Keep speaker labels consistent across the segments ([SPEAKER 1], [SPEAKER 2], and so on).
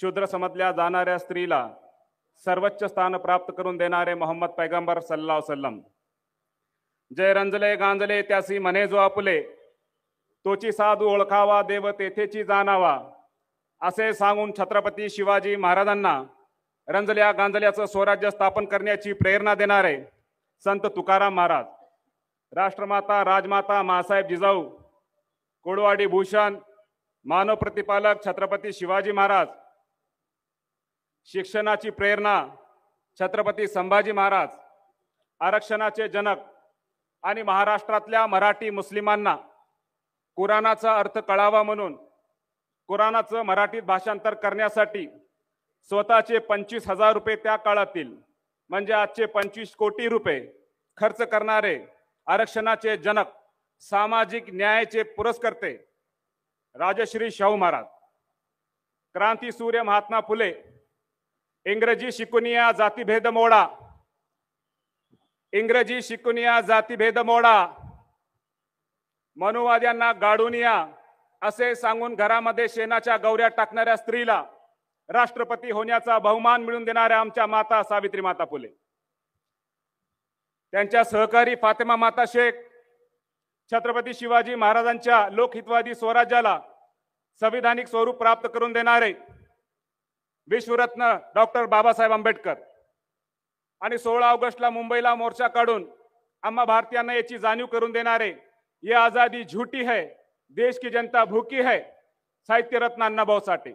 [SPEAKER 1] शूद्र समजल्या जाणाऱ्या स्त्रीला सर्वोच्च स्थान प्राप्त करून देणारे मोहम्मद पैगंबर सल्लल्लाहु अलैहि वसल्लम। जय रंजले गांजले त्यासी म्हणे जो आपुले, तोची साधू ओळखावा देव तेथेची जाणावा, असे सांगून छत्रपती शिवाजी महाराजांना रंजल्या गांजल्याचं स्वराज्य स्थापन करण्याची प्रेरणा देणारे संत तुकाराम महाराज, राष्ट्रमाता राजमाता मासाहेब जिजाऊ, कोडवाडी भूषण, मानव प्रतिपालक छत्रपती शिवाजी महाराज, शिक्षणाची प्रेरणा छत्रपती संभाजी महाराज, आरक्षणाचे जनक आणि महाराष्ट्रातल्या मराठी मुस्लिमांना कुराणाचा अर्थ कळावा म्हणून कुराणाचं मराठीत भाषांतर करण्यासाठी स्वतःचे 25,000 रुपये त्या काळातील म्हणजे आजचे 25 कोटी रुपये खर्च करणारे आरक्षणाचे जनक, सामाजिक न्यायाचे पुरस्कर्ते राजश्री शाहू महाराज, क्रांती सूर्य महात्मा फुले, इंग्रजी शिकुनिया जातीभेद मोडा, इंग्रजी शिकुनिया जातीभेद मोडा, मनुवाद्यांना गाडून या असे सांगून घरामध्ये शेणाच्या गौऱ्या टाकणाऱ्या स्त्रीला राष्ट्रपती होण्याचा बहुमान मिळवून देणाऱ्या आमच्या माता सावित्री माता फुले, त्यांच्या सहकारी फातिमा माता शेख, छत्रपती शिवाजी महाराजांच्या लोकहितवादी स्वराज्याला संविधानिक स्वरूप प्राप्त करून देणारे विश्वरत्न डॉक्टर बाबासाहेब आंबेडकर आणि 16 ऑगस्टला मुंबईला मोर्चा काढून आम्हा भारतीयांना याची जाणीव करून देणारे ये आजादी झूठी है, देश की जनता भूकी है, साहित्य रत्न अण्णाभाऊ साठे,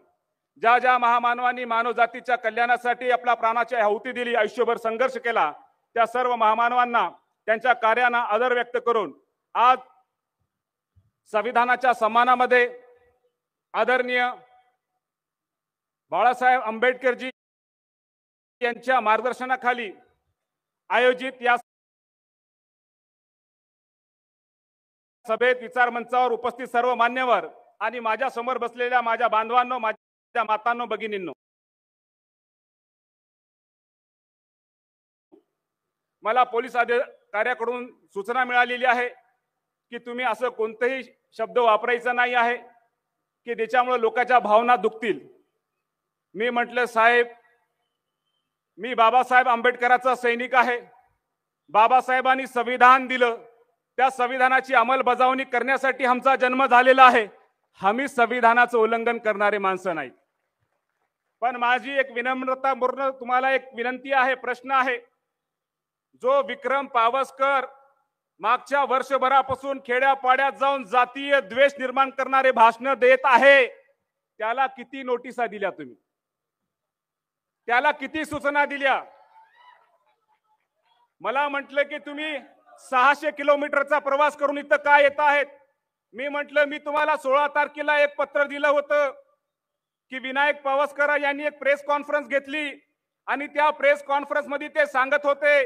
[SPEAKER 1] ज्या ज्या महामानवांनी मानव जातीच्या कल्याणासाठी आपल्या प्राणाची आहुती दिली, आयुष्यभर संघर्ष केला, त्या सर्व महामानवांना त्यांच्या कार्यांना आदर व्यक्त करून आज संविधानाच्या सन्मानामध्ये आदरणीय बाळासाहेब आंबेडकरजी यांच्या मार्गदर्शनाखाली आयोजित या सभेत विचार मंचावर उपस्थित सर्व मान्यवर आणि माझ्या समोर बसलेल्या माझ्या बांधवांनो, माझ्या मातांनो, भगिनींनो, मला पोलीस अधिकाऱ्याकडून सूचना मिळालेली आहे की तुम्ही असं कोणतेही शब्द वापरायचा नाही आहे की त्याच्यामुळे लोकांच्या भावना दुखतील। मी म्हटलं साहेब, मी बाबासाहेब आंबेडकरांचा सैनिक आहे, बाबासाहेबांनी संविधान दिलं, त्या संविधानाची अंमलबजावणी करण्यासाठी आमचा जन्म झालेला आहे, आम्ही संविधानाचं उल्लंघन करणारे माणसं नाहीत। पण माझी एक विनम्रतापूर्ण तुम्हाला एक विनंती आहे, प्रश्न आहे, जो विक्रम पावसकर मागच्या वर्षभरापासून खेड्यापाड्यात जाऊन जातीय द्वेष निर्माण करणारे भाषण देत आहे, त्याला किती नोटिसा दिल्या तुम्ही, त्याला किती सूचना दिल्या? मला म्हटलं की तुम्ही 600 किलोमीटरचा प्रवास करून इथं काय येत आहेत? मी म्हटलं मी तुम्हाला 16 तारखेला एक पत्र दिलं होतं की विनायक पावसकर यांनी एक प्रेस कॉन्फरन्स घेतली आणि त्या प्रेस कॉन्फरन्स मध्ये ते सांगत होते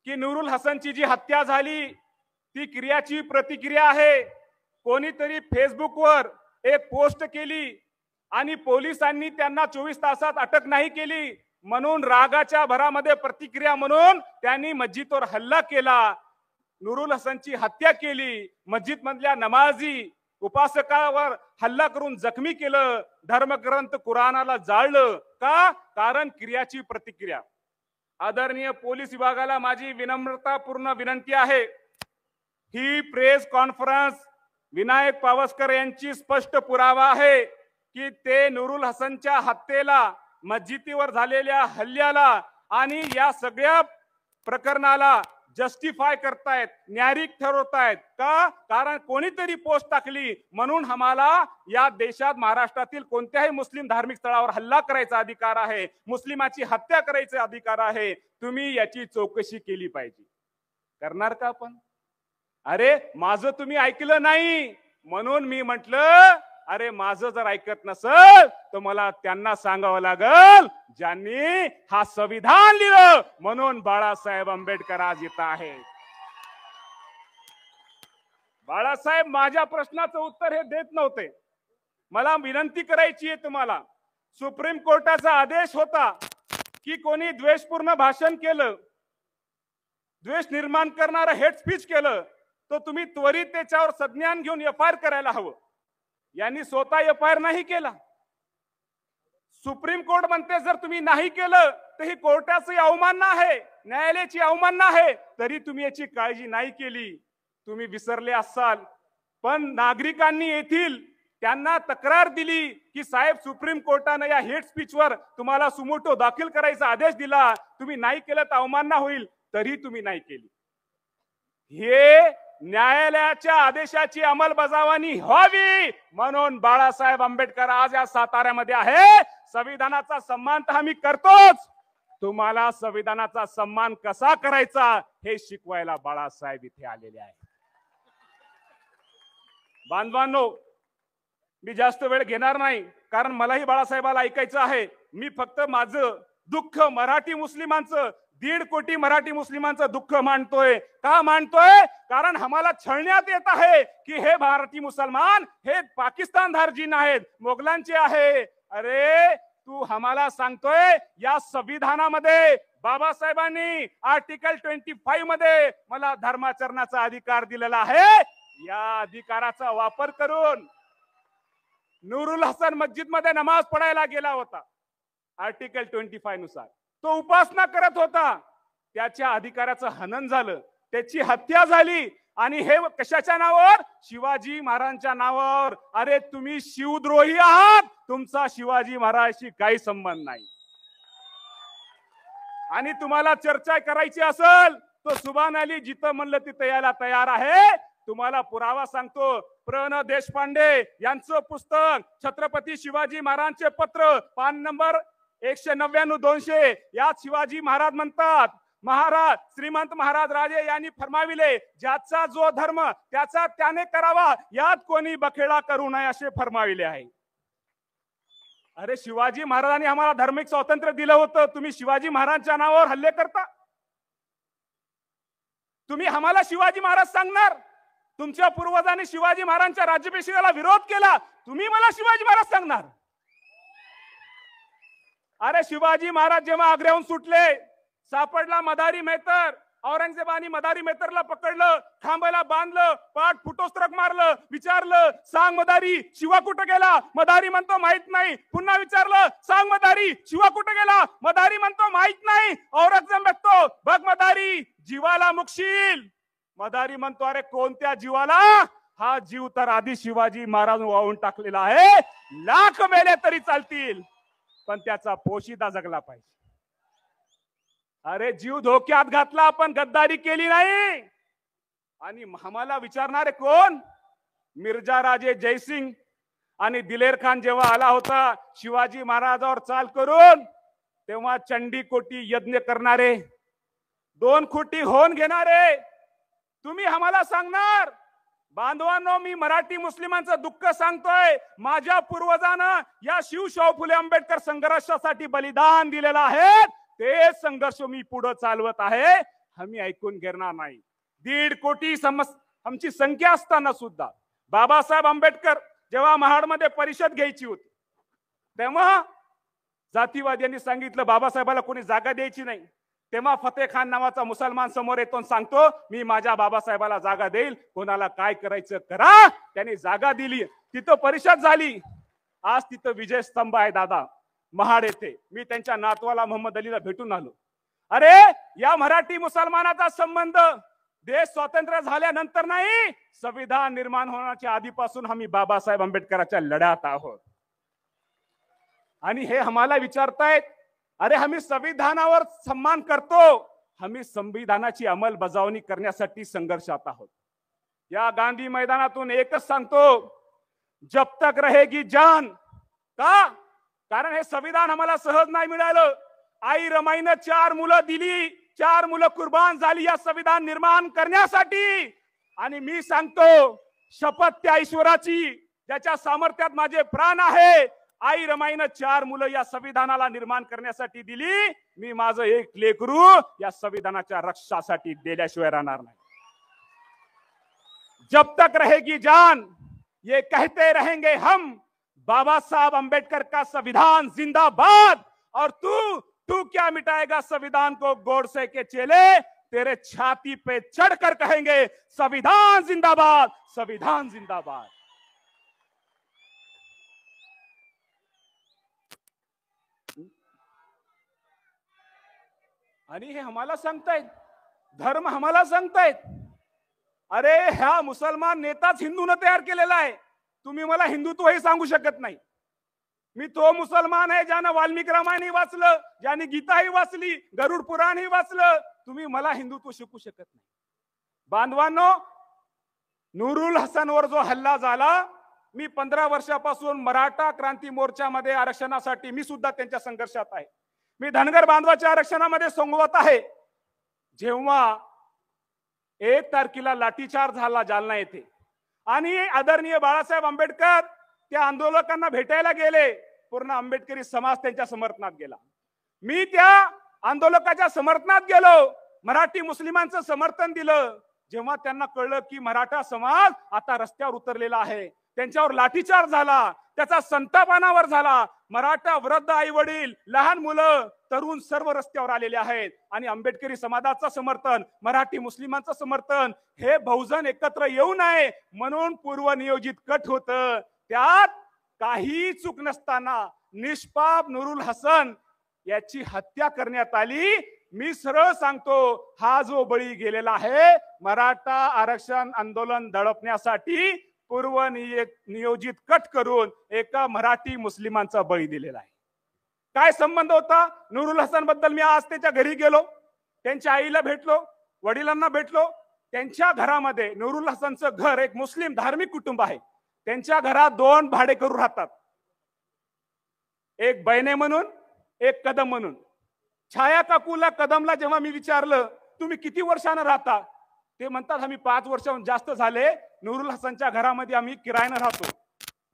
[SPEAKER 1] की नूरुल हसनची जी हत्या झाली ती क्रियाची प्रतिक्रिया आहे। कोणीतरी फेसबुकवर एक पोस्ट केली आणि पोलिसांनी त्यांना 24 तासात अटक नाही केली, म्हणून रागाच्या भरामध्ये प्रतिक्रिया म्हणून त्यांनी मस्जिदवर हल्ला केला, नूरुल हसनची हत्या केली, मस्जिद मधल्या नमाजी उपासकावर हल्ला करून जखमी केलं, धर्मग्रंथ कुराणाला जाळलं का? कारण क्रियाची प्रतिक्रिया। आदरणीय पोलीस विभागाला माझी विनम्रतापूर्ण विनंती आहे, ही प्रेस कॉन्फरन्स विनायक पावसकर यांची स्पष्ट पुरावा आहे की ते नूरुल हसनच्या हत्येला, मस्जिदीवर झालेल्या हल्ल्याला आणि या सगळ्या प्रकरणाला जस्टिफाय करतायत, न्यायिक ठरवतायत का? कारण कोणीतरी पोस्ट टाकली म्हणून आम्हाला या देशात महाराष्ट्रातील कोणत्याही मुस्लिम धार्मिक स्थळावर हल्ला करायचा अधिकार आहे, मुस्लिमाची हत्या करायचा अधिकार आहे, तुम्ही याची चौकशी केली पाहिजे। करणार का आपण? अरे माझं तुम्ही ऐकलं नाही म्हणून मी म्हटलं अरे माझं जर ऐकत नसेल तर मला त्यांना सांगावं लागल ज्यांनी हा संविधान लिहिलं, म्हणून बाळासाहेब आंबेडकर आज येत आहेत। बाळासाहेब माझ्या प्रश्नाचं उत्तर हे देत नव्हते। मला विनंती करायची आहे तुम्हाला, सुप्रीम कोर्टाचा आदेश होता की कोणी द्वेषपूर्ण भाषण केलं, द्वेष निर्माण करणारं हेट स्पीच केलं तर तुम्ही त्वरित त्याच्यावर संज्ञान घेऊन एफआयआर करायला हवं। यांनी स्वतः एफआयआर नाही केला, सुप्रीम कोर्ट म्हणते जर तुम्ही नाही केलं तर ही कोर्टाची अवमानना आहे, न्यायालयाची अवमानना आहे, तरी तुम्ही याची काळजी नाही केली. तुम्ही विसरले असाल, पण नागरिकांनी येथील त्यांना तक्रार दिली की साहेब सुप्रीम कोर्टाने या हेट स्पीचवर तुम्हाला सुमोटो दाखल करायचा आदेश दिला, तुम्ही नाही केलं तर अवमानना होईल, तरी तुम्ही नाही केली. हे न्यायालयाच्या आदेशाची अंमलबजावणी व्हावी म्हणून बाळासाहेब आंबेडकर आज या साताऱ्यामध्ये आहे. संविधानाचा सन्मान तर आम्ही करतोच, तुम्हाला संविधानाचा सन्मान कसा करायचा हे शिकवायला बाळासाहेब इथे आलेले आहेत. बांधवांनो, मी जास्त वेळ घेणार नाही, कारण मलाही बाळासाहेबाला ऐकायचं आहे. मी फक्त माझं दुःख मराठी मुस्लिमांचं, 1.5 कोटी मराठी मुस्लिमांचं दुःख मांडतोय. का मांडतोय? कारण आम्हाला छळण्यात येत आहे की हे मराठी मुसलमान हे पाकिस्तान धार्जिन आहेत, मोगलांचे आहे. अरे तू आम्हाला सांगतोय या संविधानामध्ये बाबासाहेबांनी आर्टिकल 25 मध्ये मला धर्माचरणाचा अधिकार दिलेला आहे. या अधिकाराचा वापर करून नूरुल हसन मस्जिद मध्ये नमाज पढायला गेला होता. आर्टिकल 25 नुसार तो उपासना करत होता, त्याच्या अधिकाराचं हनन झालं, त्याची हत्या झाली. आणि हे कशाच्या नावावर? शिवाजी महाराजांच्या नावावर. अरे तुम्ही शिवद्रोही आहात, तुमचा शिवाजी महाराजांशी काही संबंध नाही. आणि तुम्हाला चर्चा करायची असेल तो सुभान अली जिथं म्हणलं तिथं यायला तयार आहे. तुम्हाला पुरावा सांगतो, प्र. देशपांडे यांचं पुस्तक छत्रपती शिवाजी महाराजांचे पत्र, पान नंबर 199-200 यात शिवाजी महाराज म्हणतात, महाराज श्रीमंत महाराज राजे यांनी फरमाविले, ज्याचा जो धर्म त्याचा त्याने करावा, यात कोणी बखेडा करू नये असे फरमाविले आहे. अरे शिवाजी महाराजांनी आम्हाला धार्मिक स्वातंत्र्य दिलं होतं, तुम्ही शिवाजी महाराजांच्या नावावर हल्ले करता. तुम्ही आम्हाला शिवाजी महाराज सांगणार? तुमच्या पूर्वजांनी शिवाजी महाराजांच्या राज्याभिषेकाला विरोध केला, तुम्ही मला शिवाजी महाराज सांगणार? अरे शिवाजी महाराज जेव्हा आग्र्याहून सुटले, सापडला मदारी मेहतर, औरंगजेबाने मदारी मेहतरला पकडलं, खांबाला बांधलं, पाठ फुटोस्त्रक मारलं, विचारलं सांग मदारी शिवा कुठं गेला? मदारी म्हणतो माहित नाही. पुन्हा विचारलं सांग मदारी शिवा कुठं गेला? मदारी म्हणतो माहित नाही. औरंगजेब बघतो, बघ मदारी जीवाला मुकशील. मदारी म्हणतो अरे कोणत्या जीवाला? हा जीव तर आधी शिवाजी महाराज वाहून टाकलेला आहे, लाख मेले तरी चालतील, पण त्याचा पोशिदा जगला पाहिजे. अरे जीव धोक्यात घातला, पण गद्दारी केली नाही. आणि आम्हाला विचारणारे कोण? मिर्झा राजे जयसिंग आणि दिलेर खान जेव्हा आला होता शिवाजी महाराजावर चाल करून, तेव्हा चंडी कोटी यज्ञ करणारे, 2 कोटी होऊन घेणारे तुम्ही आम्हाला सांगणार? बांधवांनो, मी मराठी मुस्लिमांचं दुःख सांगतोय. माझ्या पूर्वजांना या शिवशाहू फुले आंबेडकर संघर्षासाठी बलिदान दिलेलं आहे, ते संघर्ष मी पुढे चालवत आहे. आम्ही ऐकून घेणार नाही. 1.5 कोटी आमची संख्या असताना सुद्धा बाबासाहेब आंबेडकर जेव्हा महाडमध्ये परिषद घ्यायची होती, तेव्हा जातीवाद्यांनी सांगितलं बाबासाहेबाला कोणी जागा द्यायची नाही. तेव्हा फतेह खान नावाचा मुसलमान समोर येतो आणि सांगतो मी माझ्या बाबासाहेबाला जागा देईल, कोणाला काय करायचं करा. त्यांनी जागा दिली, तिथं परिषद झाली. आज तिथं विजय स्तंभ आहे दादा महाड येथे. मी त्यांच्या नातवाला मोहम्मद अलीला भेटून आलो. अरे या मराठी मुसलमानाचा संबंध देश स्वतंत्र झाल्यानंतर नाही, संविधान निर्माण होण्याच्या आधीपासून आम्ही बाबासाहेब आंबेडकरांच्या लढ्यात आहोत. आणि हे आम्हाला विचारतायत, अरे आम्ही संविधानावर सन्मान करतो, आम्ही संविधानाची अंमलबजावणी करण्यासाठी संघर्षात आहोत. या गांधी मैदानातून एकच सांगतो, जब तक रहेगी जान. का? कारण हे संविधान आम्हाला सहज नाही मिळालं. आई रमाईनं 4 मुलं दिली, 4 मुलं कुर्बान झाली या संविधान निर्माण करण्यासाठी. आणि मी सांगतो शपथ त्या ईश्वराची ज्याच्या सामर्थ्यात माझे प्राण आहे, आई रमाईनं 4 मुलं या संविधानाला निर्माण करण्यासाठी दिली. मी माझं एक लेकरू या संविधानाच्या रक्षासाठी दिल्याशिवाय राहणार नाही. जब तक रहेगी जान ये कहते रहेंगे हम, बाबा साहब अंबेडकर का संविधान जिंदाबाद. और तू क्या मिटाएगा संविधान को? गोडसे के चेले तेरे छाती पे चढ़कर कहेंगे संविधान जिंदाबाद, संविधान जिंदाबाद. आणि हे आम्हाला सांगतायत, धर्म आम्हाला सांगतायत. अरे ह्या मुसलमान नेताच हिंदूने तयार केलेला आहे. तुम्ही मला हिंदुत्वही सांगू शकत नाही. मी तो मुसलमान आहे ज्यानं वाल्मिकी रामायणही वाचलं, ज्याने गीताही वाचली, गरुड पुराणही वाचलं. तुम्ही मला हिंदुत्व शिकू शकत नाही. बांधवांनो, नूरुल हसनवर जो हल्ला झाला, मी 15 वर्षापासून मराठा क्रांती मोर्चामध्ये आरक्षणासाठी मी सुद्धा त्यांच्या संघर्षात आहे. मी धनगर बांधवाच्या आरक्षणामध्ये संगवत आहे. जेव्हा 1 तारखेला लाठीचार्ज झाला जालना येथे आणि आदरणीय बाळासाहेब आंबेडकर त्या आंदोलकांना भेटायला गेले, पूर्ण आंबेडकरी समाज त्यांच्या समर्थनात गेला. मी त्या आंदोलकाच्या समर्थनात गेलो, मराठी मुस्लिमांचं समर्थन दिलं. जेव्हा त्यांना कळलं की मराठा समाज आता रस्त्यावर उतरलेला आहे, त्यांच्यावर लाठीचार्ज झाला, त्याचा संताप अनावर झाला. मराठा वृद्ध आई वडील, लहान मुलं, तरुण सर्व रस्त्यावर आलेले आहेत आणि आंबेडकरी समाजाचं समर्थन, मराठी मुस्लिमांचं समर्थन, हे बहुजन एकत्र येऊ नये म्हणून पूर्वनियोजित कट होतं. त्यात काही चूक नसताना निष्पाप नूरुल हसन याची हत्या करण्यात आली. मी सरळ सांगतो, हा जो बळी गेलेला आहे मराठा आरक्षण आंदोलन दडपण्यासाठी पूर्वनियोजित कट करून एका मराठी मुस्लिमांचा बळी दिलेला आहे. काय संबंध होता नूरुल हसन बद्दल? मी आज त्याच्या घरी गेलो, त्यांच्या आईला भेटलो, वडिलांना भेटलो. त्यांच्या घरामध्ये नूरुल हसनचं घर एक मुस्लिम धार्मिक कुटुंब आहे. त्यांच्या घरात 2 भाडेकरू राहतात, एक बैने म्हणून, एक कदम म्हणून. छाया काकूला, कदमला जेव्हा मी विचारलं तुम्ही किती वर्षानं राहता, ते म्हणतात आम्ही 5 वर्षाहून जास्त झाले नूरुल हसनच्या घरामध्ये आम्ही किरायानं राहतो.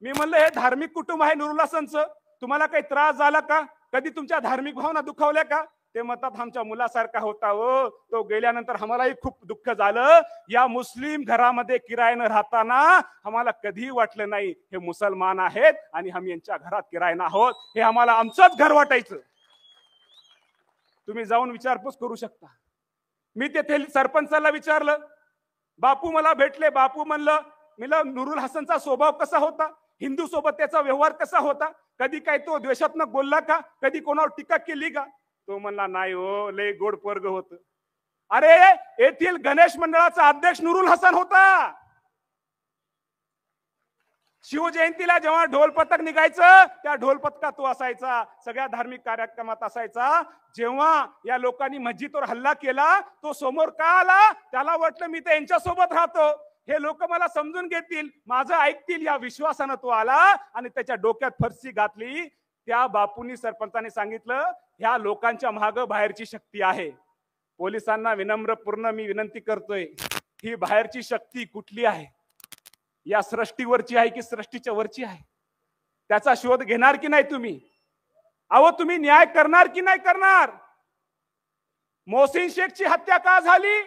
[SPEAKER 1] मी म्हणलं हे धार्मिक कुटुंब आहे नूरुल हसनचं, तुम्हाला काही त्रास झाला का? कधी तुमच्या धार्मिक भावना दुखावल्या का? ते म्हणतात आमच्या मुलासारखा होता हो, तो गेल्यानंतर आम्हालाही खूप दुःख झालं. या मुस्लिम घरामध्ये किरायानं राहताना आम्हाला कधीही वाटलं नाही हे मुसलमान आहेत आणि आम्ही यांच्या घरात किरायानं आहोत, हे आम्हाला आमचंच घर वाटायचं. तुम्ही जाऊन विचारपूस करू शकता. मी तेथे सरपंचाला विचारलं, बापू मला भेटले. बापू म्हणलं नूरुल हसनचा स्वभाव कसा होता, हिंदू सोबत त्याचा व्यवहार कसा होता, कधी काय तो द्वेषात्मक बोलला का, कधी कोणावर टीका केली का? तो म्हणला नाही हो, लय गोड पोरग होत. अरे येथील गणेश मंडळाचा अध्यक्ष नूरुल हसन होता. शिवजयंतीला जेव्हा ढोल पथक निघायचं त्या ढोल पथकात तो असायचा, सगळ्या धार्मिक कार्यक्रमात असायचा. जेव्हा या लोकांनी मस्जिदवर हल्ला केला तो समोर का आला? त्याला वाटलं मी तर यांच्यासोबत राहतो, हे लोक मला समजून घेतील, माझं ऐकतील, या विश्वासानं तो आला आणि त्याच्या डोक्यात फरशी घातली. त्या बापूंनी, सरपंचाने सांगितलं ह्या लोकांच्या मागे बाहेरची शक्ती आहे. पोलिसांना विनम्रपूर्ण मी विनंती करतोय, ही बाहेरची शक्ती कुठली आहे? या सृष्टीवरची आहे की सृष्टीच्या वरची आहे? त्याचा शोध घेणार की नाही तुम्ही? अहो तुम्ही न्याय करणार की नाही करणार? मोहसिन शेखची हत्या का झाली?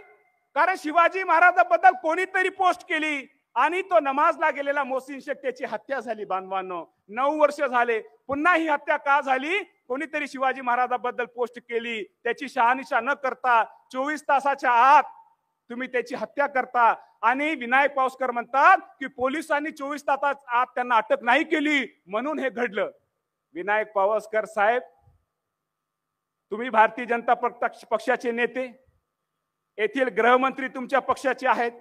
[SPEAKER 1] कारण शिवाजी महाराजांबद्दल कोणीतरी पोस्ट केली आणि तो नमाजला गेलेला मोहसिन शेख, त्याची हत्या झाली. बांधवांनो, 9 वर्ष झाले, पुन्हा ही हत्या का झाली? कोणीतरी शिवाजी महाराजांबद्दल पोस्ट केली, त्याची शहानिशा न करता 24 तासाच्या आत तुम्ही त्याची हत्या करता. आणि विनायक पावसकर म्हणतात की पोलिसांनी 24 तासाच्या आत त्यांना अटक नाही केली म्हणून हे घडलं. विनायक पावसकर साहेब, तुम्ही भारतीय जनता पक्षाचे नेते, येथील गृहमंत्री तुमच्या पक्षाचे आहेत,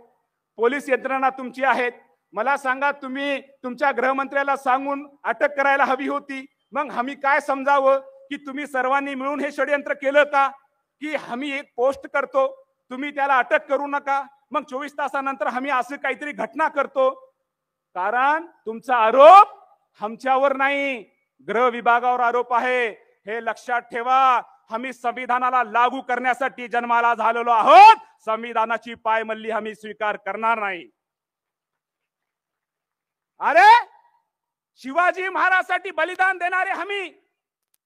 [SPEAKER 1] पोलीस यंत्रणा तुमची आहेत. मला सांगा, तुम्ही तुमच्या गृहमंत्र्याला सांगून अटक करायला हवी होती. मग आम्ही काय समजावं की तुम्ही सर्वांनी मिळून हे षडयंत्र केलं का? की आम्ही एक पोस्ट करतो, तुम्ही त्याला अटक करू नका, मग 24 तासानंतर आम्ही असं काहीतरी घटना करतो. कारण तुमचा आरोप आमच्यावर नाही, गृह विभागावर आरोप आहे. हे लक्षात ठेवा. आम्ही संविधानाला लागू करण्यासाठी जन्माला झालेलो आहोत. संविधानाची पायमल्ली आम्ही स्वीकार करणार नाही. अरे शिवाजी महाराजांसाठी बलिदान देणारे आम्ही,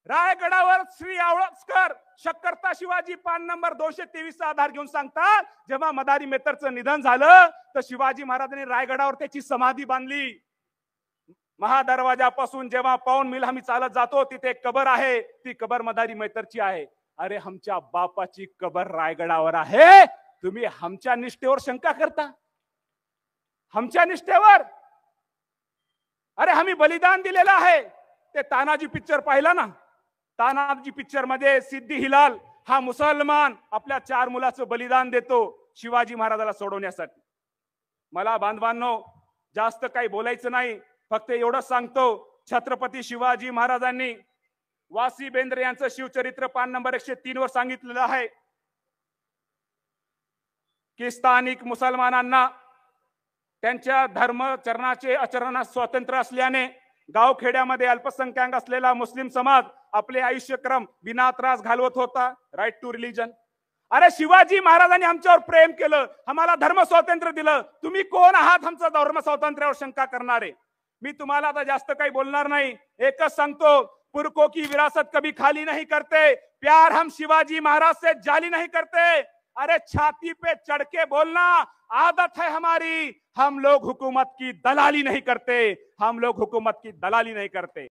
[SPEAKER 1] रायगडावर श्री आवळसकर शक्करता शिवाजी पान नंबर 223 चा आधार घेऊन सांगतात, जेव्हा मदारी मेतरचं निधन झालं तर शिवाजी महाराजांनी रायगडावर त्याची समाधी बांधली. महादरवाजापासून जेव्हा पाऊण मिल आम्ही चालत जातो तिथे एक कबर आहे, ती कबर मदारी मेतरची आहे. अरे आमच्या बापाची कबर रायगडावर आहे, तुम्ही आमच्या निष्ठेवर शंका करता? आमच्या निष्ठेवर? अरे आम्ही बलिदान दिलेलं आहे. ते तानाजी पिक्चर पाहिला ना? तानाजी पिक्चर मध्ये सिद्धी हिलाल हा मुसलमान आपल्या 4 मुलाचं बलिदान देतो शिवाजी महाराजाला सोडवण्यासाठी. मला बांधवांनो जास्त काही बोलायचं नाही, फक्त एवढंच सांगतो, छत्रपती शिवाजी महाराजांनी वासी बेंद्रे यांचं शिवचरित्र पान नंबर 103 वर सांगितलेलं आहे की स्थानिक मुसलमानांना त्यांच्या धर्मचरणाचे आचरणास स्वातंत्र्य असल्याने गावखेड्यामध्ये अल्पसंख्याक असलेला मुस्लिम समाज आपले आयुष्यक्रम बिना त्रास घालवत होता. Right to religion. अरे शिवाजी महाराजांनी आमच्यावर प्रेम केलं, आम्हाला धर्म स्वातंत्र्य दिलं, तुम्ही कोण आहात आमचं धर्म स्वातंत्र्यावर शंका करणारे? मी तुम्हाला आता जास्त काही बोलणार नाही, एकच सांगतो, पुरखों की विरासत कभी खाली नहीं करते, प्यार हम शिवाजी महाराज से जाली नहीं करते. अरे छाती पे चढ़ के बोलना आदत है हमारी, हम लोग हुकूमत की दलाली नहीं करते, हम लोग हुकूमत की दलाली नहीं करते.